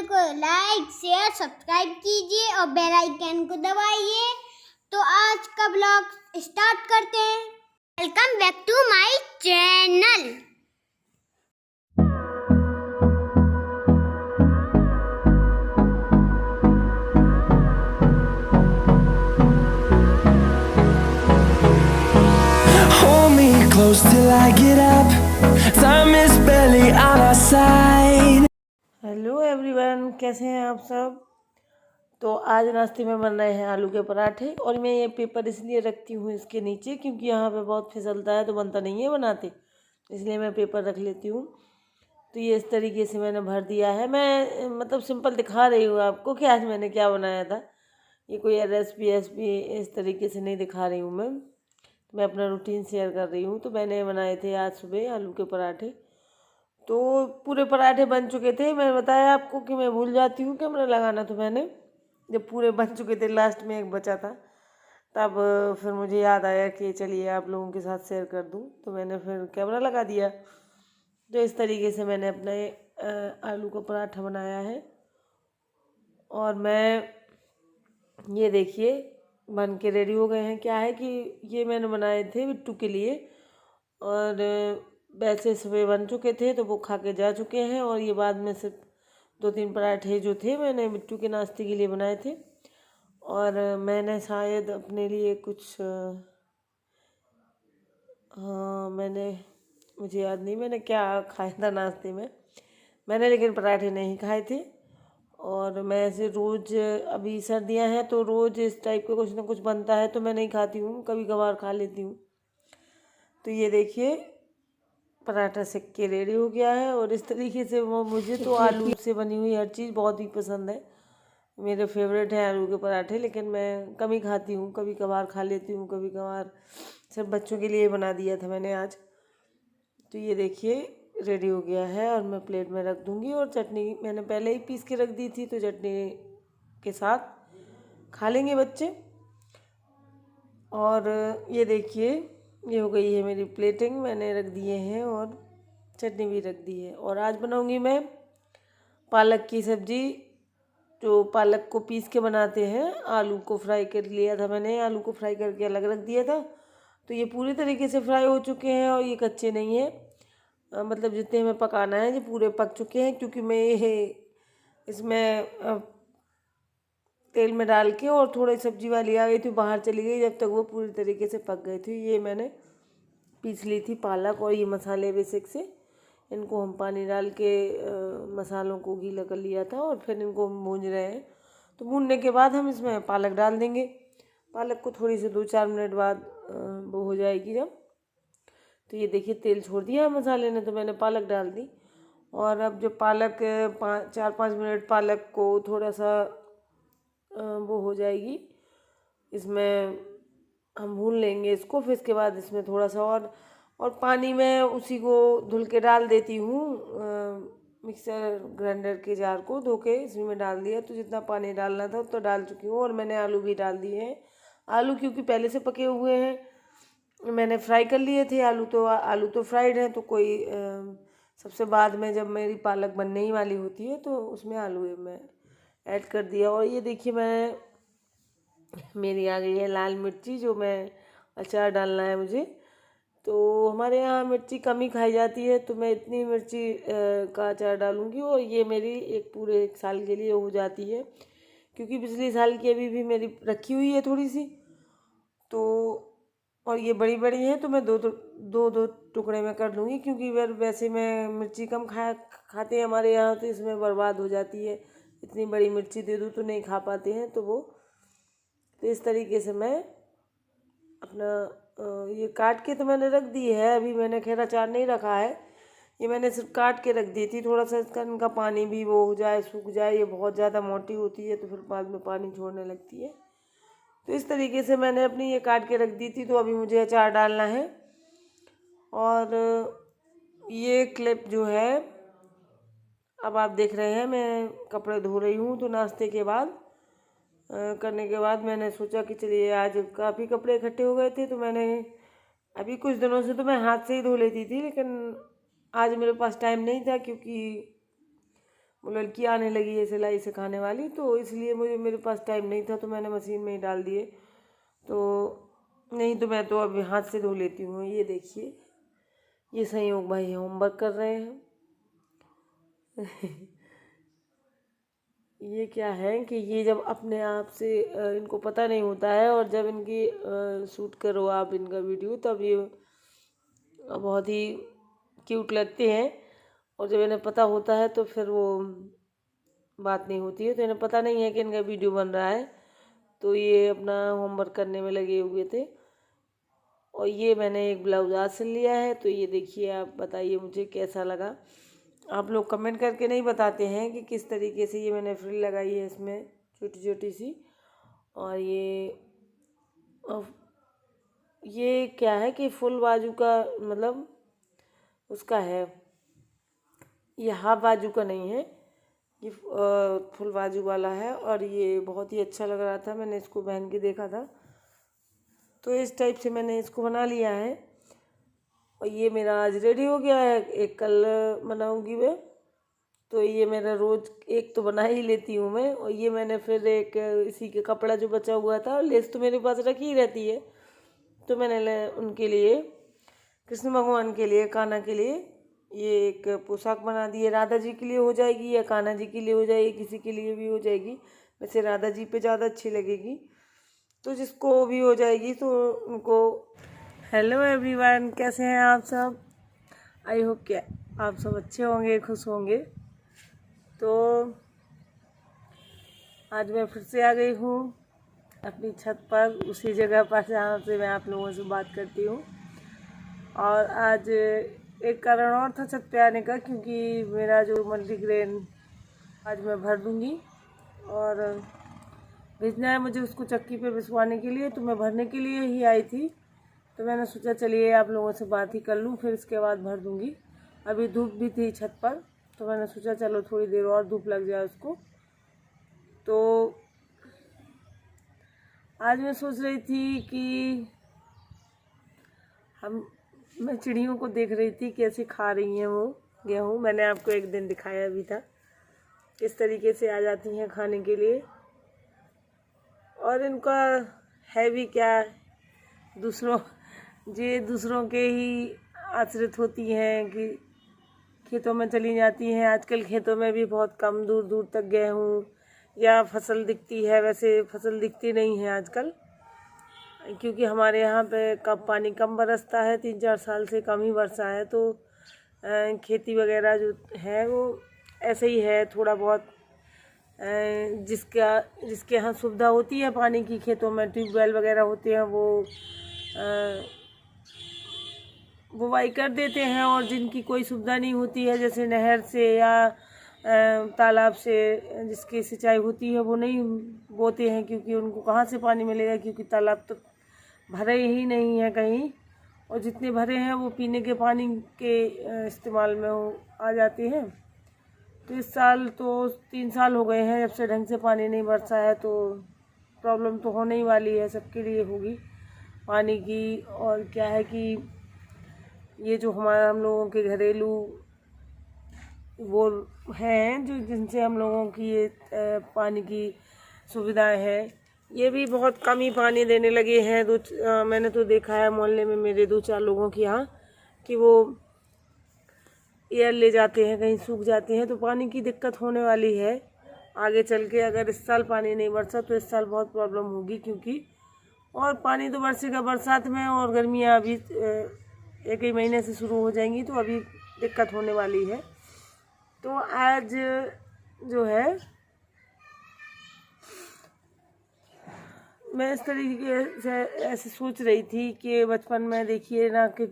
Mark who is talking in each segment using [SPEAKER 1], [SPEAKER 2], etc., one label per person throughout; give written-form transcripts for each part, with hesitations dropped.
[SPEAKER 1] को like share subscribe कीजिए और बेल आइकन को दबाइए। तो आज का ब्लॉग स्टार्ट करते हैं। Welcome back to my channel.
[SPEAKER 2] Hold me close till I get up. Time is barely on our side.
[SPEAKER 3] Hello everyone, कैसे हैं आप सब। तो आज नाश्ते में बन रहे हैं आलू के पराठे। और मैं ये पेपर इसलिए रखती हूँ इसके नीचे क्योंकि यहाँ पे बहुत फिसलता है तो बनता नहीं है बनाते, इसलिए मैं पेपर रख लेती हूँ। तो ये इस तरीके से मैंने भर दिया है। मैं मतलब सिंपल दिखा रही हूँ आपको कि आज मैंने क्या बनाया था। ये कोई रेसिपी इस तरीके से नहीं दिखा रही हूँ मैं अपना रूटीन शेयर कर रही हूँ। तो मैंने बनाए थे आज सुबह आलू के पराठे। तो पूरे पराठे बन चुके थे। मैंने बताया आपको कि मैं भूल जाती हूँ कैमरा लगाना, तो मैंने जब पूरे बन चुके थे लास्ट में एक बचा था, तब फिर मुझे याद आया कि चलिए आप लोगों के साथ शेयर कर दूँ, तो मैंने फिर कैमरा लगा दिया। तो इस तरीके से मैंने अपने आलू का पराठा बनाया है। और मैं ये देखिए बन के रेडी हो गए हैं। क्या है कि ये मैंने बनाए थे बिट्टू के लिए, और वैसे सुबह बन चुके थे तो वो खा के जा चुके हैं। और ये बाद में सिर्फ 2-3 पराठे जो थे मैंने बिट्टू के नाश्ते के लिए बनाए थे। और मैंने शायद अपने लिए कुछ मुझे याद नहीं मैंने क्या खाया था नाश्ते में। मैंने लेकिन पराठे नहीं खाए थे। और मैं ऐसे रोज़, अभी सर्दियां हैं तो रोज़ इस टाइप का कुछ ना कुछ बनता है तो मैं नहीं खाती हूँ, कभी कभार खा लेती हूँ। तो ये देखिए पराठा सेक के रेडी हो गया है। और इस तरीके से वो मुझे तो आलू से बनी हुई हर चीज़ बहुत ही पसंद है। मेरे फेवरेट हैं आलू के पराठे, लेकिन मैं कम ही खाती हूँ, कभी कभार खा लेती हूँ, कभी कभार सिर्फ बच्चों के लिए बना दिया था मैंने आज। तो ये देखिए रेडी हो गया है और मैं प्लेट में रख दूँगी। और चटनी मैंने पहले ही पीस के रख दी थी, तो चटनी के साथ खा लेंगे बच्चे। और ये देखिए ये हो गई है मेरी प्लेटिंग, मैंने रख दिए हैं और चटनी भी रख दी है। और आज बनाऊंगी मैं पालक की सब्ज़ी, जो पालक को पीस के बनाते हैं। आलू को फ्राई कर लिया था मैंने, आलू को फ्राई करके अलग रख दिया था। तो ये पूरी तरीके से फ्राई हो चुके हैं और ये कच्चे नहीं हैं। मतलब जितने हमें पकाना है ये पूरे पक चुके हैं, क्योंकि मैं ये इसमें तेल में डाल के और थोड़ी सब्जी वाली आ गई थी, बाहर चली गई जब तक वो पूरी तरीके से पक गई थी। ये मैंने पीस ली थी पालक और ये मसाले बेसिक से, इनको हम पानी डाल के मसालों को गीला कर लिया था और फिर इनको हम भून रहे हैं। तो भूनने के बाद हम इसमें पालक डाल देंगे। पालक को थोड़ी सी 2-4 मिनट बाद वो हो जाएगी जब। तो ये देखिए तेल छोड़ दिया मसाले ने, तो मैंने पालक डाल दी। और अब जो पालक 4-5 मिनट पालक को थोड़ा सा वो हो जाएगी, इसमें हम भून लेंगे इसको। फिर इसके बाद इसमें थोड़ा सा और पानी में उसी को धुल के डाल देती हूँ। मिक्सर ग्राइंडर के जार को धो के इसी में डाल दिया, तो जितना पानी डालना था उतना डाल चुकी हूँ। और मैंने आलू भी डाल दिए हैं। आलू क्योंकि पहले से पके हुए हैं, मैंने फ्राई कर लिए थे। आलू तो फ्राइड हैं, तो कोई सबसे बाद में जब मेरी पालक बनने ही वाली होती है तो उसमें आलू मैं ऐड कर दिया। और ये देखिए मेरी आ गई है लाल मिर्ची, जो मैं अचार डालना है मुझे। तो हमारे यहाँ मिर्ची कम ही खाई जाती है, तो मैं इतनी मिर्ची का अचार डालूँगी और ये मेरी पूरे 1 साल के लिए हो जाती है, क्योंकि पिछले साल की अभी भी मेरी रखी हुई है थोड़ी सी। तो और ये बड़ी बड़ी हैं, तो मैं दो टुकड़े में कर लूँगी, क्योंकि वैसे मैं मिर्ची कम खाते हैं हमारे यहाँ, तो इसमें बर्बाद हो जाती है। इतनी बड़ी मिर्ची दे दूँ तो नहीं खा पाते हैं, तो इस तरीके से मैं अपना ये काट के तो मैंने रख दी है। अभी मैंने खैर अचार नहीं रखा है, ये मैंने सिर्फ काट के रख दी थी। थोड़ा सा इनका पानी भी वो हो जाए, सूख जाए। ये बहुत ज़्यादा मोटी होती है तो फिर बाद में पानी छोड़ने लगती है। तो इस तरीके से मैंने अपनी ये काट के रख दी थी। तो अभी मुझे अचार डालना है। और ये क्लिप जो है, अब आप देख रहे हैं मैं कपड़े धो रही हूँ। तो नाश्ते के बाद करने के बाद मैंने सोचा कि चलिए, आज काफ़ी कपड़े इकट्ठे हो गए थे, तो मैंने अभी कुछ दिनों से तो मैं हाथ से ही धो लेती थी, लेकिन आज मेरे पास टाइम नहीं था, क्योंकि वो लड़की आने लगी है सिलाई सिखाने वाली, तो इसलिए मेरे पास टाइम नहीं था, तो मैंने मशीन में ही डाल दिए। तो नहीं तो मैं तो अभी हाथ से धो लेती हूँ। ये देखिए, ये संयोग भाई होमवर्क कर रहे हैं। ये क्या है कि ये जब अपने आप से इनको पता नहीं होता है, और जब इनकी शूट करो आप इनका वीडियो, तब ये बहुत ही क्यूट लगते हैं, और जब इन्हें पता होता है तो फिर वो बात नहीं होती है। तो इन्हें पता नहीं है कि इनका वीडियो बन रहा है, तो ये अपना होमवर्क करने में लगे हुए थे। और ये मैंने एक ब्लाउज आज सिल लिया है, तो ये देखिए, आप बताइए मुझे कैसा लगा। आप लोग कमेंट करके नहीं बताते हैं कि किस तरीके से ये मैंने फ्रिल लगाई है इसमें, छोटी छोटी सी। और ये क्या है कि फुल बाजू का, मतलब उसका है, ये हाफ बाजू का नहीं है, ये फुल बाजू वाला है। और ये बहुत ही अच्छा लग रहा था, मैंने इसको पहन के देखा था, तो इस टाइप से मैंने इसको बना लिया है। और ये मेरा आज रेडी हो गया है, एक कल बनाऊंगी मैं। तो ये मेरा रोज़ एक तो बना ही लेती हूँ मैं। और ये मैंने फिर एक इसी के कपड़ा जो बचा हुआ था, लेस तो मेरे पास रखी ही रहती है, तो मैंने उनके लिए, कृष्ण भगवान के लिए, कान्हा के लिए ये एक पोशाक बना दी है। राधा जी के लिए हो जाएगी या कान्हा जी के लिए हो जाएगी, किसी के लिए भी हो जाएगी। वैसे राधा जी पे ज़्यादा अच्छी लगेगी, तो जिसको भी हो जाएगी तो उनको। हेलो एवरीवन, कैसे हैं आप सब? आई होप कि आप सब अच्छे होंगे, खुश होंगे। तो आज मैं फिर से आ गई हूँ अपनी छत पर, उसी जगह पर जहाँ से मैं आप लोगों से बात करती हूँ। और आज एक कारण और था छत पे आने का, क्योंकि मेरा जो मल्टीग्रेन आज मैं भर दूँगी और भेजना है मुझे उसको चक्की पे पिसवाने के लिए, तो मैं भरने के लिए ही आई थी। तो मैंने सोचा चलिए आप लोगों से बात ही कर लूँ, फिर इसके बाद भर दूँगी। अभी धूप भी थी छत पर, तो मैंने सोचा चलो थोड़ी देर और धूप लग जाए उसको। तो आज मैं सोच रही थी कि मैं चिड़ियों को देख रही थी कैसे खा रही हैं वो गेहूँ। मैंने आपको एक दिन दिखाया भी था किस तरीके से आ जाती हैं खाने के लिए। और इनका है भी क्या, दूसरों के ही आश्रित होती हैं कि खेतों में चली जाती हैं। आजकल खेतों में भी बहुत कम दूर दूर तक गेहूँ या फसल दिखती है। वैसे फसल दिखती नहीं है आजकल, क्योंकि हमारे यहाँ पे पानी कम बरसता है, 3-4 साल से कम ही बरसा है। तो खेती वगैरह जो है वो ऐसे ही है, थोड़ा बहुत जिसके यहाँ सुविधा होती है पानी की, खेतों में ट्यूबवेल वगैरह होते हैं, वो बुवाई कर देते हैं। और जिनकी कोई सुविधा नहीं होती है, जैसे नहर से या तालाब से जिसकी सिंचाई होती है, वो नहीं बोते हैं, क्योंकि उनको कहाँ से पानी मिलेगा, क्योंकि तालाब तो भरे ही नहीं है कहीं। और जितने भरे हैं वो पीने के पानी के इस्तेमाल में आ जाते हैं। तो इस साल तो 3 साल हो गए हैं जब से ढंग से पानी नहीं बरसा है, तो प्रॉब्लम तो होने ही वाली है, सबके लिए होगी पानी की। और क्या है कि ये जो हम लोगों के घरेलू वो हैं, जो जिनसे हम लोगों की ये पानी की सुविधाएं हैं, ये भी बहुत कम ही पानी देने लगे हैं। मैंने तो देखा है मोहल्ले में मेरे 2-4 लोगों के यहाँ कि वो एयर ले जाते हैं, कहीं सूख जाते हैं। तो पानी की दिक्कत होने वाली है आगे चल के। अगर इस साल पानी नहीं बरसा तो इस साल बहुत प्रॉब्लम होगी, क्योंकि और पानी तो बरसेगा बरसात में, और गर्मियाँ अभी 1 ही महीने से शुरू हो जाएंगी, तो अभी दिक्कत होने वाली है। तो आज जो है मैं इस तरीके से ऐसे सोच रही थी कि बचपन में देखिए ना कि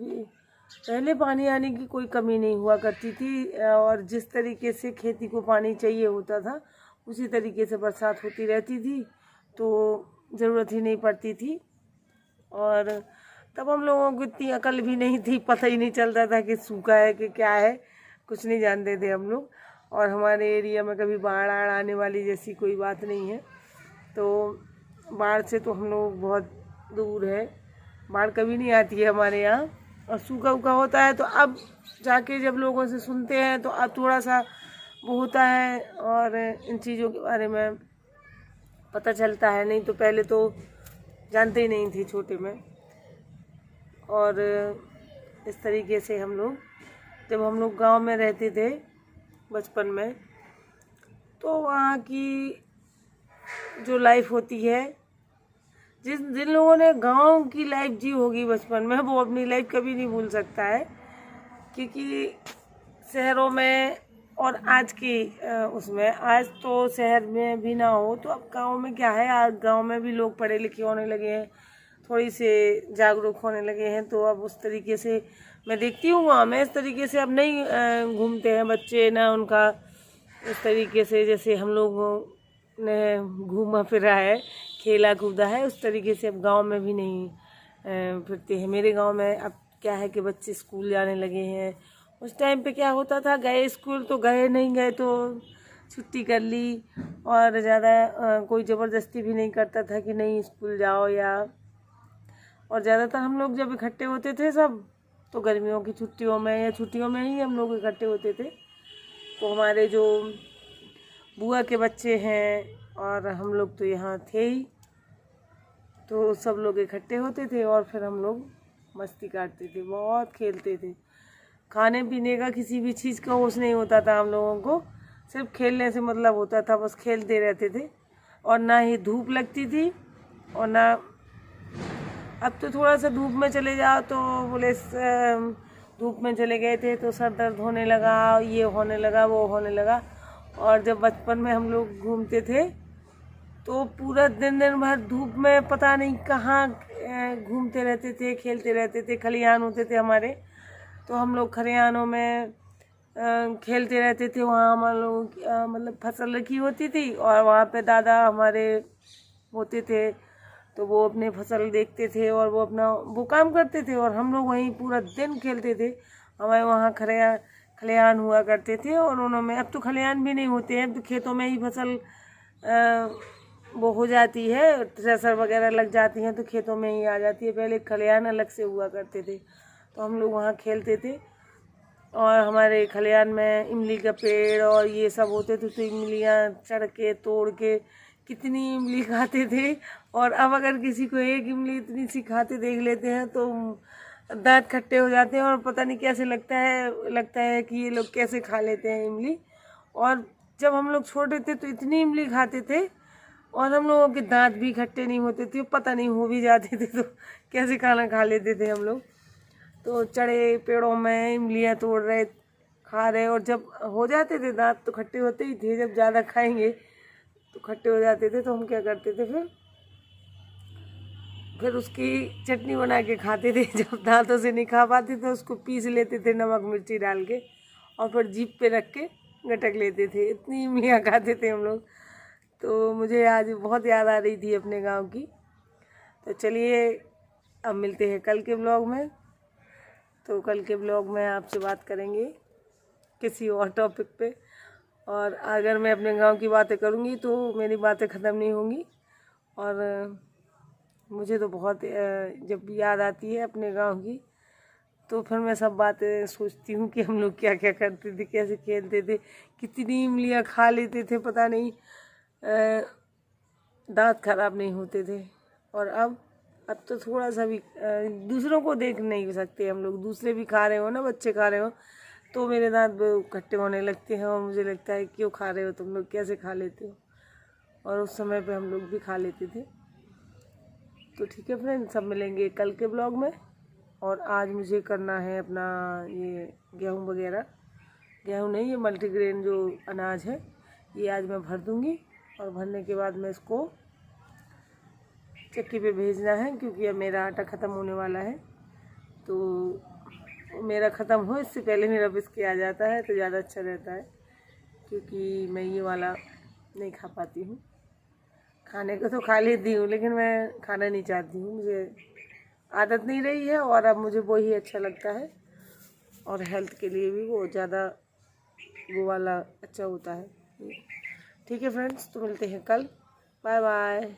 [SPEAKER 3] पहले पानी आने की कोई कमी नहीं हुआ करती थी, और जिस तरीके से खेती को पानी चाहिए होता था उसी तरीके से बरसात होती रहती थी, तो ज़रूरत ही नहीं पड़ती थी। और तब हम लोगों को इतनी अकल भी नहीं थी, पता ही नहीं चलता था कि सूखा है कि क्या है, कुछ नहीं जानते थे हम लोग। और हमारे एरिया में कभी बाढ़ आने वाली जैसी कोई बात नहीं है, तो बाढ़ से तो हम लोग बहुत दूर है, बाढ़ कभी नहीं आती है हमारे यहाँ। और सूखा होता है तो अब जाके जब लोगों से सुनते हैं तो अब थोड़ा सा वो होता है और इन चीज़ों के बारे में पता चलता है। नहीं तो पहले तो जानते ही नहीं थे छोटे में। और इस तरीके से हम लोग, जब हम लोग गांव में रहते थे बचपन में, तो वहाँ की जो लाइफ होती है, जिन लोगों ने गांव की लाइफ जी होगी बचपन में, वो अपनी लाइफ कभी नहीं भूल सकता है। क्योंकि शहरों में और आज की उसमें, आज तो शहर में भी ना हो तो अब गांव में क्या है, आज गांव में भी लोग पढ़े लिखे होने लगे हैं, थोड़ी से जागरूक होने लगे हैं। तो अब उस तरीके से मैं देखती हूँ गाँव में इस तरीके से अब नहीं घूमते हैं बच्चे ना, उनका इस तरीके से जैसे हम लोग ने घूमा फिरा है, खेला कूदा है, उस तरीके से अब गांव में भी नहीं फिरते हैं। मेरे गांव में अब क्या है कि बच्चे स्कूल जाने लगे हैं। उस टाइम पे क्या होता था, गए स्कूल तो गए, नहीं गए तो छुट्टी कर ली, और ज़्यादा कोई ज़बरदस्ती भी नहीं करता था कि नहीं स्कूल जाओ या। और ज़्यादातर हम लोग जब इकट्ठे होते थे सब, तो गर्मियों की छुट्टियों में या छुट्टियों में ही हम लोग इकट्ठे होते थे। तो हमारे जो बुआ के बच्चे हैं और हम लोग तो यहाँ थे ही, तो सब लोग इकट्ठे होते थे और फिर हम लोग मस्ती काटते थे, बहुत खेलते थे। खाने पीने का किसी भी चीज़ का होश नहीं होता था हम लोगों को, सिर्फ खेलने से मतलब होता था, बस खेलते रहते थे। और ना ही धूप लगती थी और ना, अब तो थोड़ा सा धूप में चले जाओ तो बोले धूप में चले गए थे तो सर दर्द होने लगा, ये होने लगा, वो होने लगा। और जब बचपन में हम लोग घूमते थे तो पूरा दिन भर धूप में पता नहीं कहाँ घूमते रहते थे, खेलते रहते थे। खलिहान होते थे हमारे, तो हम लोग खलिहानों में खेलते रहते थे। वहाँ हम लोग मतलब फसल रखी होती थी और वहाँ पे दादा हमारे होते थे, तो वो अपने फसल देखते थे और वो अपना वो काम करते थे और हम लोग वहीं पूरा दिन खेलते थे। हमारे वहाँ खलिहान हुआ करते थे और उन्होंने, अब तो खलिहान भी नहीं होते हैं, अब तो खेतों में ही फसल वो हो जाती है, थ्रेसर वगैरह लग जाती हैं तो खेतों में ही आ जाती है। पहले खलिहान अलग से हुआ करते थे, तो हम लोग वहाँ खेलते थे। और हमारे खलिहान में इमली का पेड़ और ये सब होते थे, तो इमलियाँ चढ़ के तोड़ के कितनी इमली खाते थे। और अब अगर किसी को एक इमली इतनी सी खाते देख लेते हैं तो दांत खट्टे हो जाते हैं और पता नहीं कैसे लगता है कि ये लोग कैसे खा लेते हैं इमली। और जब हम लोग छोटे थे तो इतनी इमली खाते थे और हम लोगों के दांत भी खट्टे नहीं होते थे, पता नहीं हो भी जाते थे तो कैसे खाना खा लेते थे हम लोग। तो चढ़े पेड़ों में इमलियाँ तोड़ रहे, खा रहे, और जब हो जाते थे दांत तो खट्टे होते ही थे, जब ज़्यादा खाएंगे तो खट्टे हो जाते थे। तो हम क्या करते थे, फिर उसकी चटनी बना के खाते थे। जब दांतों से नहीं खा पाते तो उसको पीस लेते थे नमक मिर्ची डाल के, और फिर जीभ पे रख के गटक लेते थे। इतनी इमलियाँ खाते थे हम लोग। तो मुझे आज बहुत याद आ रही थी अपने गांव की। तो चलिए अब मिलते हैं कल के ब्लॉग में। तो कल के ब्लॉग में आपसे बात करेंगे किसी और टॉपिक पे। और अगर मैं अपने गांव की बातें करूंगी तो मेरी बातें ख़त्म नहीं होंगी। और मुझे तो बहुत जब भी याद आती है अपने गांव की, तो फिर मैं सब बातें सोचती हूँ कि हम लोग क्या क्या करते थे, कैसे खेलते थे, कितनी इमलियाँ खा लेते थे, पता नहीं दांत खराब नहीं होते थे। और अब तो थोड़ा सा भी दूसरों को देख नहीं सकते हम लोग, दूसरे भी खा रहे हो ना, बच्चे खा रहे हो तो मेरे दांत खट्टे होने लगते हैं और मुझे लगता है क्यों खा रहे हो तुम लोग, कैसे खा लेते हो। और उस समय पे हम लोग भी खा लेते थे। तो ठीक है फ्रेंड, सब मिलेंगे कल के ब्लॉग में। और आज मुझे करना है अपना ये गेहूँ वगैरह, गेहूँ नहीं, ये मल्टीग्रेन जो अनाज है, ये आज मैं भर दूँगी। और भरने के बाद मैं इसको चक्की पे भेजना है, क्योंकि अब मेरा आटा ख़त्म होने वाला है। तो मेरा ख़त्म हो इससे पहले मेरा बिस्के आ जाता है तो ज़्यादा अच्छा रहता है, क्योंकि मैं ये वाला नहीं खा पाती हूँ। खाने को तो खा लेती हूँ लेकिन मैं खाना नहीं चाहती हूँ, मुझे आदत नहीं रही है और अब मुझे वो ही अच्छा लगता है। और हेल्थ के लिए भी वो ज़्यादा वो वाला अच्छा होता है। ठीक है फ्रेंड्स, तो मिलते हैं कल। Bye bye.